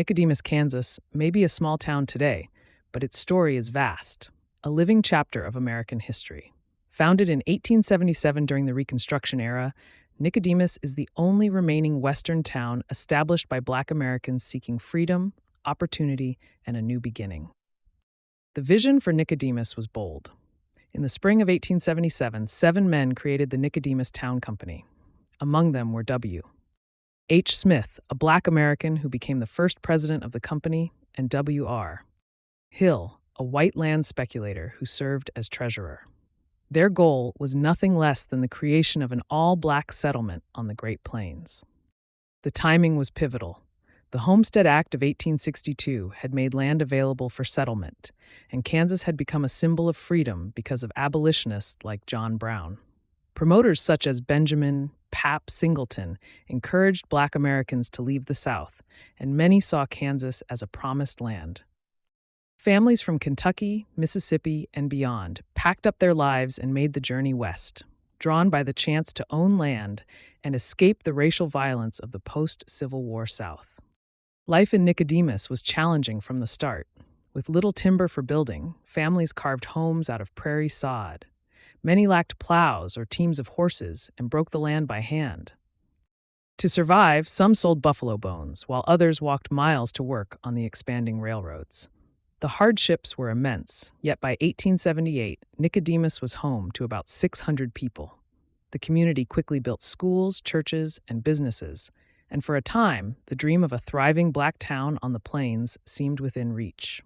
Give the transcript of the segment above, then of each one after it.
Nicodemus, Kansas may be a small town today, but its story is vast, a living chapter of American history. Founded in 1877 during the Reconstruction era, Nicodemus is the only remaining Western town established by Black Americans seeking freedom, opportunity, and a new beginning. The vision for Nicodemus was bold. In the spring of 1877, 7 men created the Nicodemus Town Company. Among them were W. H. Smith, a Black American who became the first president of the company, and W.R. Hill, a white land speculator who served as treasurer. Their goal was nothing less than the creation of an all-Black settlement on the Great Plains. The timing was pivotal. The Homestead Act of 1862 had made land available for settlement, and Kansas had become a symbol of freedom because of abolitionists like John Brown. Promoters such as Benjamin Pap Singleton encouraged Black Americans to leave the South, and many saw Kansas as a promised land. Families from Kentucky, Mississippi, and beyond packed up their lives and made the journey west, drawn by the chance to own land and escape the racial violence of the post-Civil War South. Life in Nicodemus was challenging from the start. With little timber for building, families carved homes out of prairie sod. Many lacked plows or teams of horses and broke the land by hand. To survive, some sold buffalo bones, while others walked miles to work on the expanding railroads. The hardships were immense, yet by 1878, Nicodemus was home to about 600 people. The community quickly built schools, churches, and businesses, and for a time, the dream of a thriving Black town on the plains seemed within reach.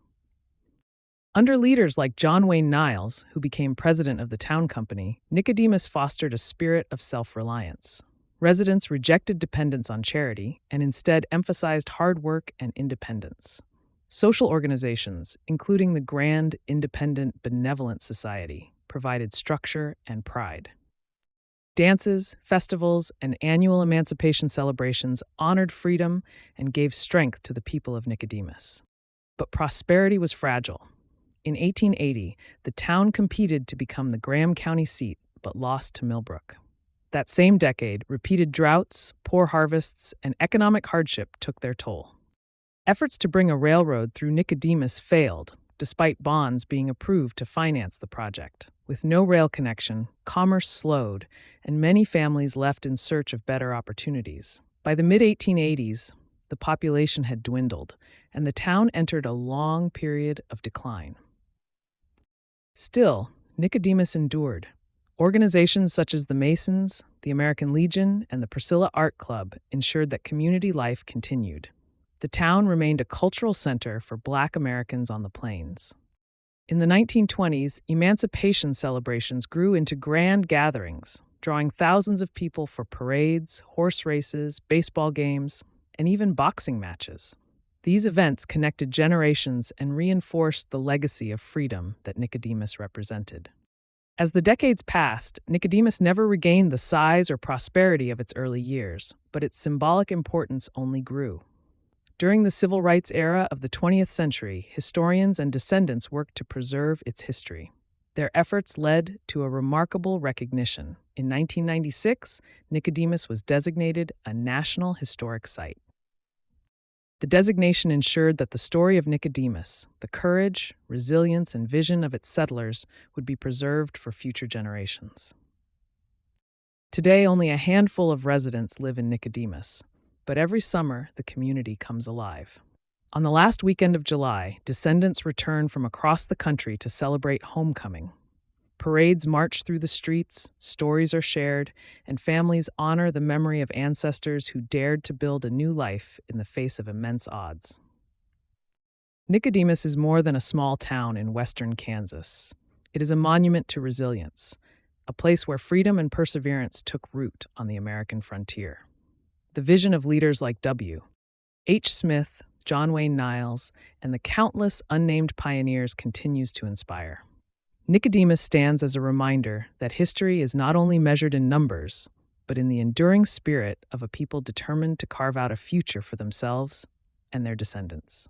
Under leaders like John Wayne Niles, who became president of the town company, Nicodemus fostered a spirit of self-reliance. Residents rejected dependence on charity and instead emphasized hard work and independence. Social organizations, including the Grand Independent Benevolent Society, provided structure and pride. Dances, festivals, and annual emancipation celebrations honored freedom and gave strength to the people of Nicodemus. But prosperity was fragile. In 1880, the town competed to become the Graham County seat, but lost to Millbrook. That same decade, repeated droughts, poor harvests, and economic hardship took their toll. Efforts to bring a railroad through Nicodemus failed, despite bonds being approved to finance the project. With no rail connection, commerce slowed, and many families left in search of better opportunities. By the mid-1880s, the population had dwindled, and the town entered a long period of decline. Still, Nicodemus endured. Organizations such as the Masons, the American Legion, and the Priscilla Art Club ensured that community life continued. The town remained a cultural center for Black Americans on the plains. In the 1920s, emancipation celebrations grew into grand gatherings, drawing thousands of people for parades, horse races, baseball games, and even boxing matches. These events connected generations and reinforced the legacy of freedom that Nicodemus represented. As the decades passed, Nicodemus never regained the size or prosperity of its early years, but its symbolic importance only grew. During the civil rights era of the 20th century, historians and descendants worked to preserve its history. Their efforts led to a remarkable recognition. In 1996, Nicodemus was designated a National Historic Site. The designation ensured that the story of Nicodemus, the courage, resilience, and vision of its settlers, would be preserved for future generations. Today, only a handful of residents live in Nicodemus, but every summer the community comes alive. On the last weekend of July, descendants return from across the country to celebrate homecoming. Parades march through the streets, stories are shared, and families honor the memory of ancestors who dared to build a new life in the face of immense odds. Nicodemus is more than a small town in western Kansas. It is a monument to resilience, a place where freedom and perseverance took root on the American frontier. The vision of leaders like W. H. Smith, John Wayne Niles, and the countless unnamed pioneers continues to inspire. Nicodemus stands as a reminder that history is not only measured in numbers, but in the enduring spirit of a people determined to carve out a future for themselves and their descendants.